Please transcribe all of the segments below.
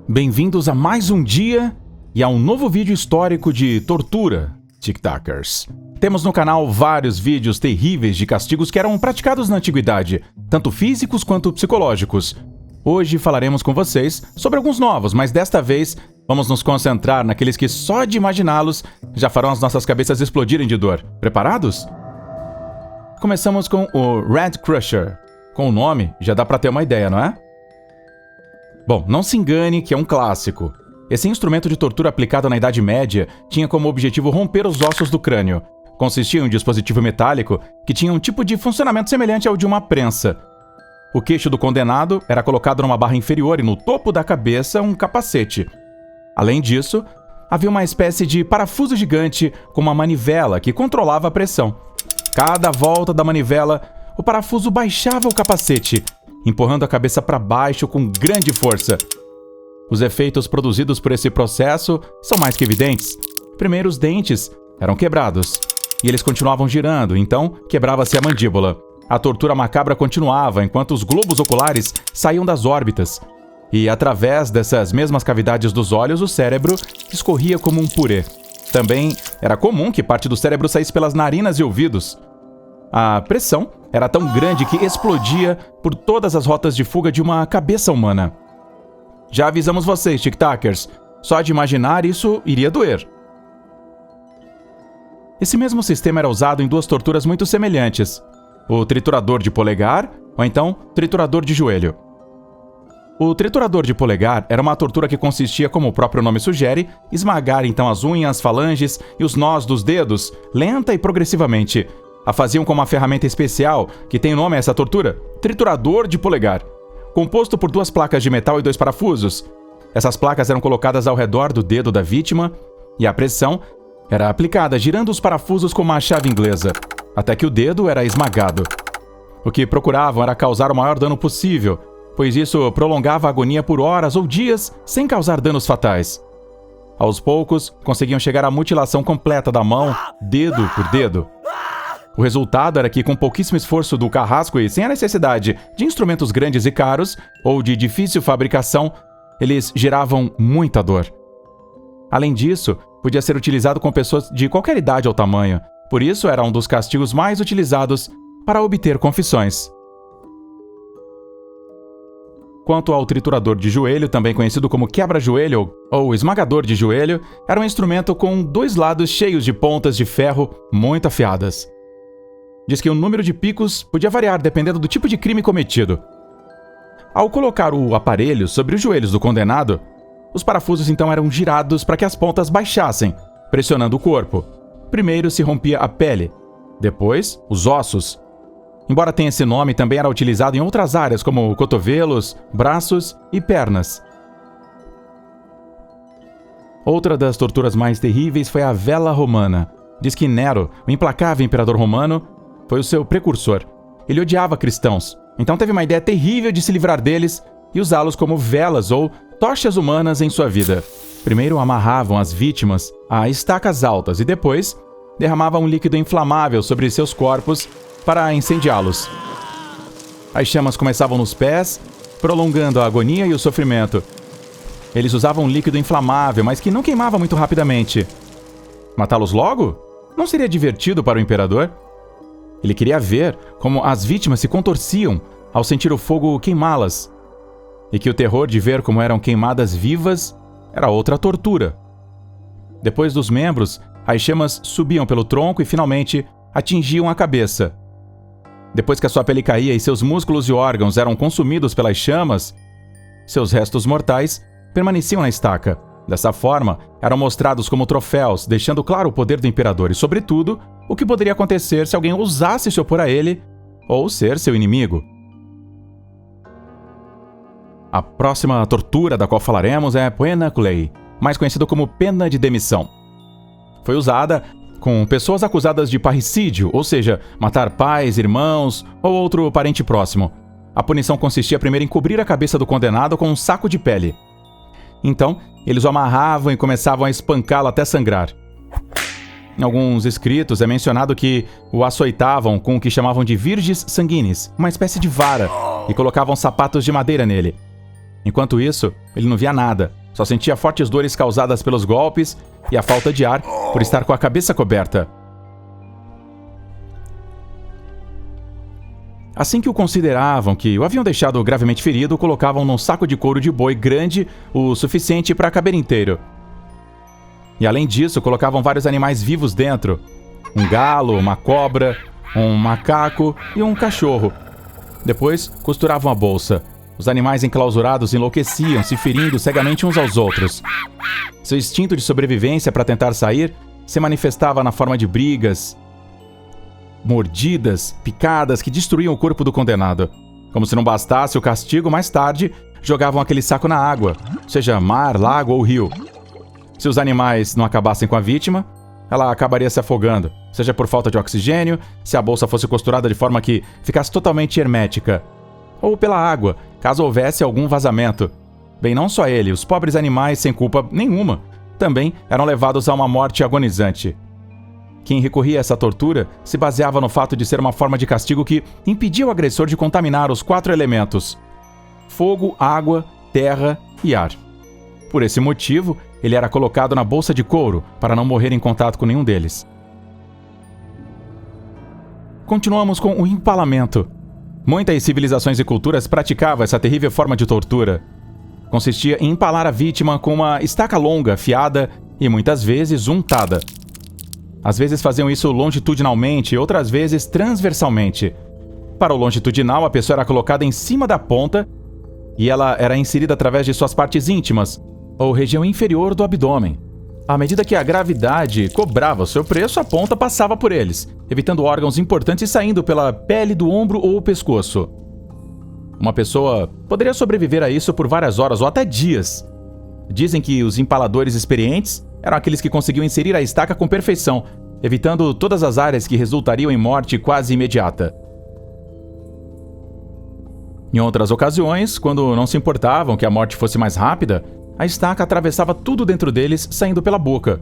Bem-vindos a mais um dia e a um novo vídeo histórico de tortura, Tic-Tacers. Temos no canal vários vídeos terríveis de castigos que eram praticados na antiguidade, tanto físicos quanto psicológicos. Hoje falaremos com vocês sobre alguns novos, mas desta vez vamos nos concentrar naqueles que só de imaginá-los já farão as nossas cabeças explodirem de dor. Preparados? Começamos com o Red Crusher. Com o nome, já dá pra ter uma ideia, não é? Bom, não se engane que é um clássico. Esse instrumento de tortura aplicado na Idade Média tinha como objetivo romper os ossos do crânio. Consistia em um dispositivo metálico que tinha um tipo de funcionamento semelhante ao de uma prensa. O queixo do condenado era colocado numa barra inferior e no topo da cabeça um capacete. Além disso, havia uma espécie de parafuso gigante com uma manivela que controlava a pressão. Cada volta da manivela, o parafuso baixava o capacete, empurrando a cabeça para baixo com grande força. Os efeitos produzidos por esse processo são mais que evidentes. Primeiro, os dentes eram quebrados, e eles continuavam girando, então quebrava-se a mandíbula. A tortura macabra continuava enquanto os globos oculares saíam das órbitas, e através dessas mesmas cavidades dos olhos, o cérebro escorria como um purê. Também era comum que parte do cérebro saísse pelas narinas e ouvidos. A pressão era tão grande que explodia por todas as rotas de fuga de uma cabeça humana. Já avisamos vocês, Tic-Tacers, só de imaginar isso iria doer. Esse mesmo sistema era usado em duas torturas muito semelhantes: o triturador de polegar ou então triturador de joelho. O triturador de polegar era uma tortura que consistia, como o próprio nome sugere, esmagar então as unhas, falanges e os nós dos dedos, lenta e progressivamente. A faziam com uma ferramenta especial, que tem o nome a essa tortura, triturador de polegar, composto por duas placas de metal e dois parafusos. Essas placas eram colocadas ao redor do dedo da vítima e a pressão era aplicada girando os parafusos com uma chave inglesa, até que o dedo era esmagado. O que procuravam era causar o maior dano possível, pois isso prolongava a agonia por horas ou dias sem causar danos fatais. Aos poucos, conseguiam chegar à mutilação completa da mão, dedo por dedo. O resultado era que, com pouquíssimo esforço do carrasco e sem a necessidade de instrumentos grandes e caros, ou de difícil fabricação, eles geravam muita dor. Além disso, podia ser utilizado com pessoas de qualquer idade ou tamanho, por isso era um dos castigos mais utilizados para obter confissões. Quanto ao triturador de joelho, também conhecido como quebra-joelho ou esmagador de joelho, era um instrumento com dois lados cheios de pontas de ferro muito afiadas. Diz que o número de picos podia variar dependendo do tipo de crime cometido. Ao colocar o aparelho sobre os joelhos do condenado, os parafusos então eram girados para que as pontas baixassem, pressionando o corpo. Primeiro se rompia a pele, depois os ossos. Embora tenha esse nome, também era utilizado em outras áreas como cotovelos, braços e pernas. Outra das torturas mais terríveis foi a vela romana. Diz que Nero, o implacável imperador romano, foi o seu precursor. Ele odiava cristãos, então teve uma ideia terrível de se livrar deles e usá-los como velas ou tochas humanas em sua vida. Primeiro amarravam as vítimas a estacas altas e depois derramavam um líquido inflamável sobre seus corpos para incendiá-los. As chamas começavam nos pés, prolongando a agonia e o sofrimento. Eles usavam um líquido inflamável, mas que não queimava muito rapidamente. Matá-los logo? Não seria divertido para o imperador? Ele queria ver como as vítimas se contorciam ao sentir o fogo queimá-las, e que o terror de ver como eram queimadas vivas era outra tortura. Depois dos membros, as chamas subiam pelo tronco e finalmente atingiam a cabeça. Depois que a sua pele caía e seus músculos e órgãos eram consumidos pelas chamas, seus restos mortais permaneciam na estaca. Dessa forma, eram mostrados como troféus, deixando claro o poder do imperador e, sobretudo, o que poderia acontecer se alguém ousasse se opor a ele ou ser seu inimigo. A próxima tortura da qual falaremos é Poena Clay, mais conhecido como pena de demissão. Foi usada com pessoas acusadas de parricídio, ou seja, matar pais, irmãos ou outro parente próximo. A punição consistia primeiro em cobrir a cabeça do condenado com um saco de pele. Então, eles o amarravam e começavam a espancá-lo até sangrar. Em alguns escritos é mencionado que o açoitavam com o que chamavam de virgis sanguinis, uma espécie de vara, e colocavam sapatos de madeira nele. Enquanto isso, ele não via nada, só sentia fortes dores causadas pelos golpes e a falta de ar por estar com a cabeça coberta. Assim que o consideravam que o haviam deixado gravemente ferido, colocavam num saco de couro de boi grande o suficiente para caber inteiro. E além disso, colocavam vários animais vivos dentro. Um galo, uma cobra, um macaco e um cachorro. Depois, costuravam a bolsa. Os animais enclausurados enlouqueciam, se ferindo cegamente uns aos outros. Seu instinto de sobrevivência para tentar sair se manifestava na forma de brigas, mordidas, picadas que destruíam o corpo do condenado. Como se não bastasse o castigo, mais tarde, jogavam aquele saco na água, seja mar, lago ou rio. Se os animais não acabassem com a vítima, ela acabaria se afogando, seja por falta de oxigênio, se a bolsa fosse costurada de forma que ficasse totalmente hermética, ou pela água, caso houvesse algum vazamento. Bem, não só ele, os pobres animais sem culpa nenhuma, também eram levados a uma morte agonizante. Quem recorria a essa tortura se baseava no fato de ser uma forma de castigo que impedia o agressor de contaminar os 4 elementos: fogo, água, terra e ar. Por esse motivo, ele era colocado na bolsa de couro para não morrer em contato com nenhum deles. Continuamos com o empalamento. Muitas civilizações e culturas praticavam essa terrível forma de tortura. Consistia em empalar a vítima com uma estaca longa, afiada e muitas vezes untada. Às vezes faziam isso longitudinalmente e outras vezes transversalmente. Para o longitudinal, a pessoa era colocada em cima da ponta e ela era inserida através de suas partes íntimas, ou região inferior do abdômen. À medida que a gravidade cobrava o seu preço, a ponta passava por eles, evitando órgãos importantes saindo pela pele do ombro ou o pescoço. Uma pessoa poderia sobreviver a isso por várias horas ou até dias. Dizem que os empaladores experientes eram aqueles que conseguiam inserir a estaca com perfeição, evitando todas as áreas que resultariam em morte quase imediata. Em outras ocasiões, quando não se importavam que a morte fosse mais rápida, a estaca atravessava tudo dentro deles, saindo pela boca.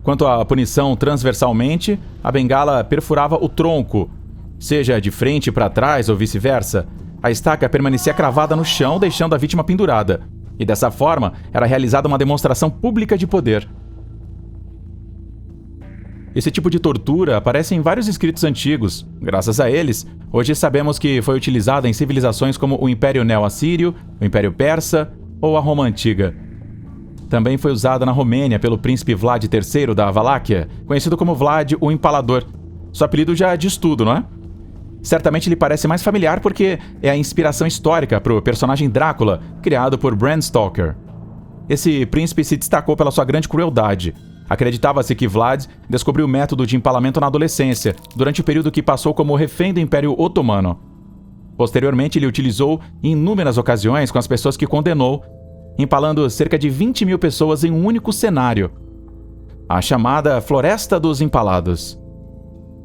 Quanto à punição transversalmente, a bengala perfurava o tronco, seja de frente para trás ou vice-versa. A estaca permanecia cravada no chão, deixando a vítima pendurada. E dessa forma, era realizada uma demonstração pública de poder. Esse tipo de tortura aparece em vários escritos antigos. Graças a eles, hoje sabemos que foi utilizada em civilizações como o Império Neo-Assírio, o Império Persa ou a Roma Antiga. Também foi usada na Romênia pelo príncipe Vlad III da Valáquia, conhecido como Vlad o Empalador. Seu apelido já diz tudo, não é? Certamente lhe parece mais familiar porque é a inspiração histórica para o personagem Drácula, criado por Bram Stoker. Esse príncipe se destacou pela sua grande crueldade. Acreditava-se que Vlad descobriu o método de empalamento na adolescência, durante o período que passou como refém do Império Otomano. Posteriormente, ele utilizou em inúmeras ocasiões com as pessoas que condenou, empalando cerca de 20 mil pessoas em um único cenário, a chamada Floresta dos Empalados.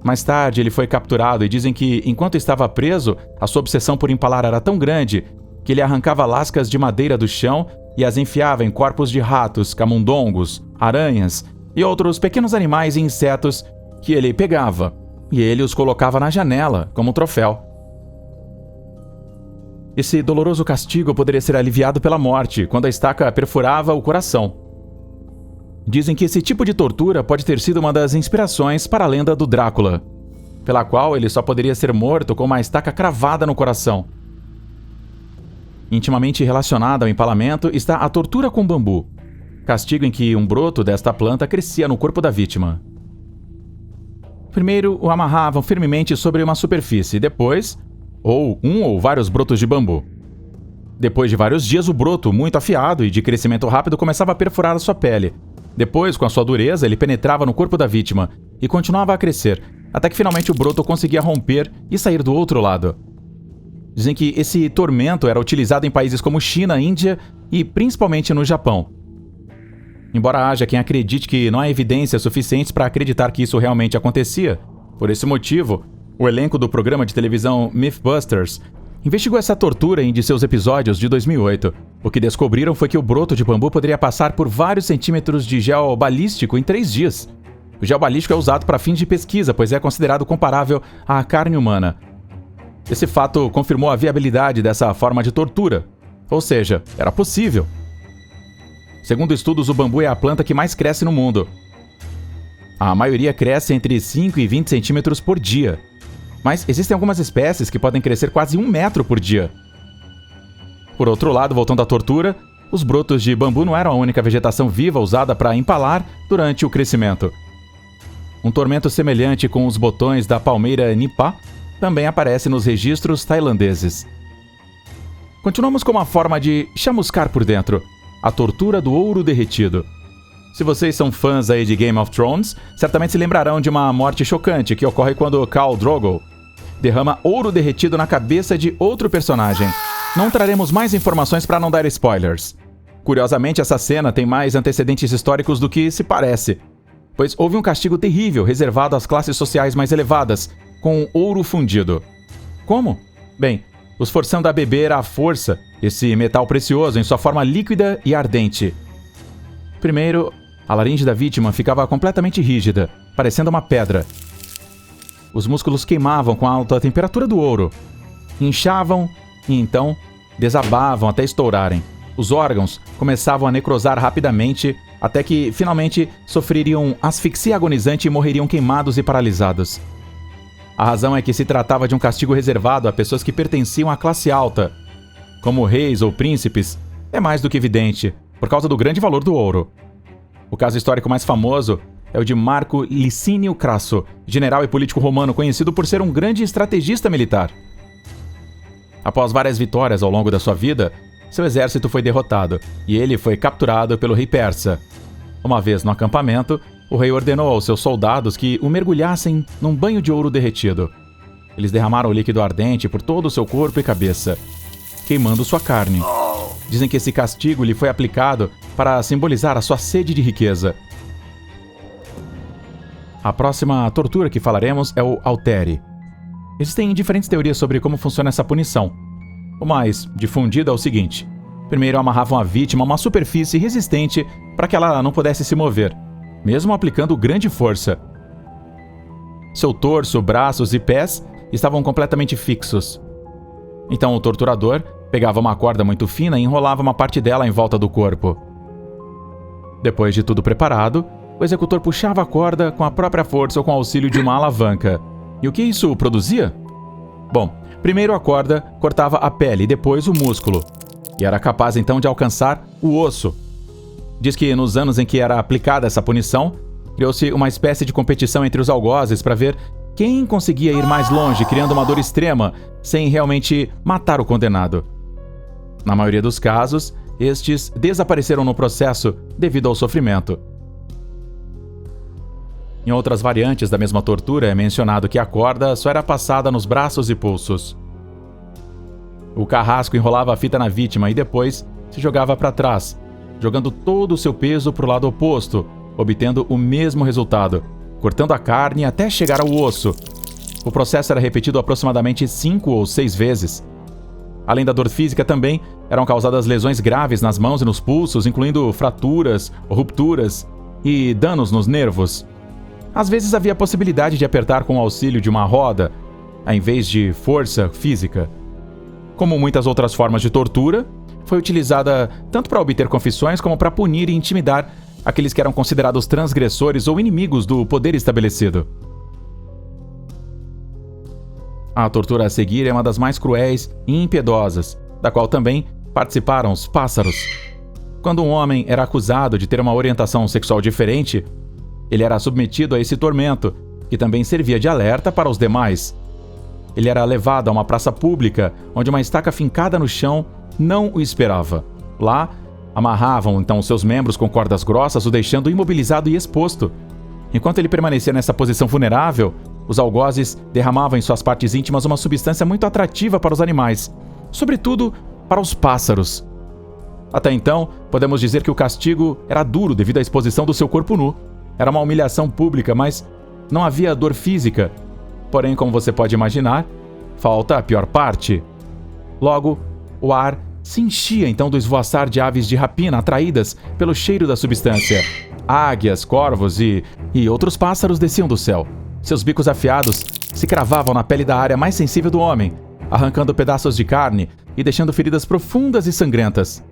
Mais tarde, ele foi capturado e dizem que, enquanto estava preso, a sua obsessão por empalar era tão grande que ele arrancava lascas de madeira do chão e as enfiava em corpos de ratos, camundongos, aranhas e outros pequenos animais e insetos que ele pegava, e ele os colocava na janela como troféu. Esse doloroso castigo poderia ser aliviado pela morte, quando a estaca perfurava o coração. Dizem que esse tipo de tortura pode ter sido uma das inspirações para a lenda do Drácula, pela qual ele só poderia ser morto com uma estaca cravada no coração. Intimamente relacionada ao empalamento está a tortura com bambu, castigo em que um broto desta planta crescia no corpo da vítima. Primeiro o amarravam firmemente sobre uma superfície, depois, um ou vários brotos de bambu. Depois de vários dias, o broto, muito afiado e de crescimento rápido, começava a perfurar a sua pele. Depois, com a sua dureza, ele penetrava no corpo da vítima e continuava a crescer, até que finalmente o broto conseguia romper e sair do outro lado. Dizem que esse tormento era utilizado em países como China, Índia e principalmente no Japão. Embora haja quem acredite que não há evidências suficientes para acreditar que isso realmente acontecia, por esse motivo, o elenco do programa de televisão Mythbusters investigou essa tortura em de seus episódios de 2008. O que descobriram foi que o broto de bambu poderia passar por vários centímetros de gel balístico em 3 dias. O gel balístico é usado para fins de pesquisa, pois é considerado comparável à carne humana. Esse fato confirmou a viabilidade dessa forma de tortura. Ou seja, era possível. Segundo estudos, o bambu é a planta que mais cresce no mundo. A maioria cresce entre 5 e 20 centímetros por dia. Mas existem algumas espécies que podem crescer quase 1 metro por dia. Por outro lado, voltando à tortura, os brotos de bambu não eram a única vegetação viva usada para empalar durante o crescimento. Um tormento semelhante com os botões da palmeira nipá também aparece nos registros tailandeses. Continuamos com uma forma de chamuscar por dentro, a tortura do ouro derretido. Se vocês são fãs aí de Game of Thrones, certamente se lembrarão de uma morte chocante que ocorre quando Khal Drogo derrama ouro derretido na cabeça de outro personagem. Não traremos mais informações para não dar spoilers. Curiosamente, essa cena tem mais antecedentes históricos do que se parece, pois houve um castigo terrível reservado às classes sociais mais elevadas, com ouro fundido. Como? Bem, os forçando a beber à força esse metal precioso em sua forma líquida e ardente. Primeiro, a laringe da vítima ficava completamente rígida, parecendo uma pedra. Os músculos queimavam com a alta temperatura do ouro, inchavam e então desabavam até estourarem. Os órgãos começavam a necrosar rapidamente até que finalmente sofreriam asfixia agonizante e morreriam queimados e paralisados. A razão é que se tratava de um castigo reservado a pessoas que pertenciam à classe alta. Como reis ou príncipes, é mais do que evidente, por causa do grande valor do ouro. O caso histórico mais famoso é o de Marco Licínio Crasso, general e político romano conhecido por ser um grande estrategista militar. Após várias vitórias ao longo da sua vida, seu exército foi derrotado e ele foi capturado pelo rei persa. Uma vez no acampamento, o rei ordenou aos seus soldados que o mergulhassem num banho de ouro derretido. Eles derramaram o líquido ardente por todo o seu corpo e cabeça, queimando sua carne. Dizem que esse castigo lhe foi aplicado para simbolizar a sua sede de riqueza. A próxima tortura que falaremos é o altere. Existem diferentes teorias sobre como funciona essa punição. O mais difundido é o seguinte: primeiro amarravam a vítima a uma superfície resistente para que ela não pudesse se mover, mesmo aplicando grande força. Seu torso, braços e pés estavam completamente fixos. Então o torturador pegava uma corda muito fina e enrolava uma parte dela em volta do corpo. Depois de tudo preparado, o executor puxava a corda com a própria força ou com o auxílio de uma alavanca. E o que isso produzia? Bom, primeiro a corda cortava a pele e depois o músculo, e era capaz então de alcançar o osso. Diz que nos anos em que era aplicada essa punição, criou-se uma espécie de competição entre os algozes para ver quem conseguia ir mais longe, criando uma dor extrema, sem realmente matar o condenado. Na maioria dos casos, estes desapareceram no processo devido ao sofrimento. Em outras variantes da mesma tortura é mencionado que a corda só era passada nos braços e pulsos. O carrasco enrolava a fita na vítima e depois se jogava para trás, jogando todo o seu peso para o lado oposto, obtendo o mesmo resultado, cortando a carne até chegar ao osso. O processo era repetido aproximadamente 5 ou 6 vezes. Além da dor física, também eram causadas lesões graves nas mãos e nos pulsos, incluindo fraturas, rupturas e danos nos nervos. Às vezes havia a possibilidade de apertar com o auxílio de uma roda, ao invés de força física. Como muitas outras formas de tortura, foi utilizada tanto para obter confissões como para punir e intimidar aqueles que eram considerados transgressores ou inimigos do poder estabelecido. A tortura a seguir é uma das mais cruéis e impiedosas, da qual também participaram os pássaros. Quando um homem era acusado de ter uma orientação sexual diferente, ele era submetido a esse tormento, que também servia de alerta para os demais. Ele era levado a uma praça pública, onde uma estaca fincada no chão não o esperava. Lá, amarravam então seus membros com cordas grossas, o deixando imobilizado e exposto. Enquanto ele permanecia nessa posição vulnerável, os algozes derramavam em suas partes íntimas uma substância muito atrativa para os animais, sobretudo para os pássaros. Até então, podemos dizer que o castigo era duro devido à exposição do seu corpo nu. Era uma humilhação pública, mas não havia dor física. Porém, como você pode imaginar, falta a pior parte. Logo, o ar se enchia então do esvoaçar de aves de rapina atraídas pelo cheiro da substância. Águias, corvos e outros pássaros desciam do céu. Seus bicos afiados se cravavam na pele da área mais sensível do homem, arrancando pedaços de carne e deixando feridas profundas e sangrentas.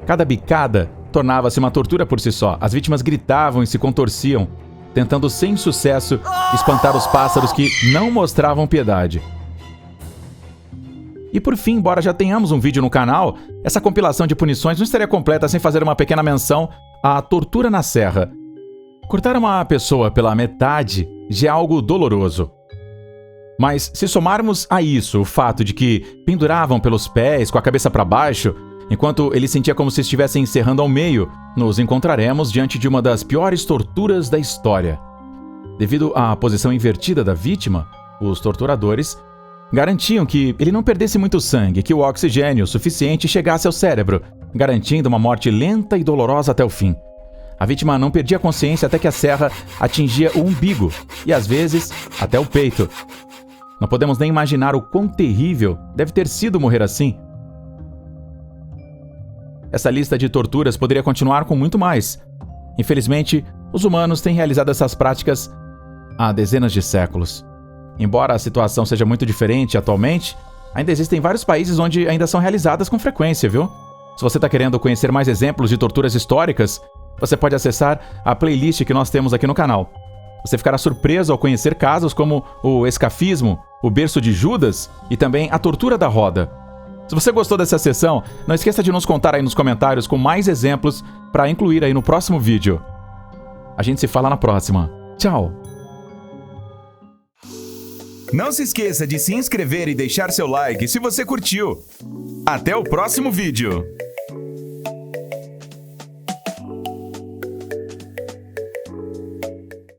Cada bicada tornava-se uma tortura por si só. As vítimas gritavam e se contorciam, tentando sem sucesso espantar os pássaros que não mostravam piedade. E por fim, embora já tenhamos um vídeo no canal, essa compilação de punições não estaria completa sem fazer uma pequena menção à tortura na serra. Cortar uma pessoa pela metade já é algo doloroso. Mas se somarmos a isso o fato de que penduravam pelos pés com a cabeça para baixo, enquanto ele sentia como se estivessem encerrando ao meio, nos encontraremos diante de uma das piores torturas da história. Devido à posição invertida da vítima, os torturadores garantiam que ele não perdesse muito sangue, que o oxigênio suficiente chegasse ao cérebro, garantindo uma morte lenta e dolorosa até o fim. A vítima não perdia a consciência até que a serra atingia o umbigo e, às vezes, até o peito. Não podemos nem imaginar o quão terrível deve ter sido morrer assim. Essa lista de torturas poderia continuar com muito mais. Infelizmente, os humanos têm realizado essas práticas há dezenas de séculos. Embora a situação seja muito diferente atualmente, ainda existem vários países onde ainda são realizadas com frequência, viu? Se você está querendo conhecer mais exemplos de torturas históricas, você pode acessar a playlist que nós temos aqui no canal. Você ficará surpreso ao conhecer casos como o escafismo, o berço de Judas e também a tortura da roda. Se você gostou dessa sessão, não esqueça de nos contar aí nos comentários com mais exemplos para incluir aí no próximo vídeo. A gente se fala na próxima. Tchau! Não se esqueça de se inscrever e deixar seu like se você curtiu. Até o próximo vídeo!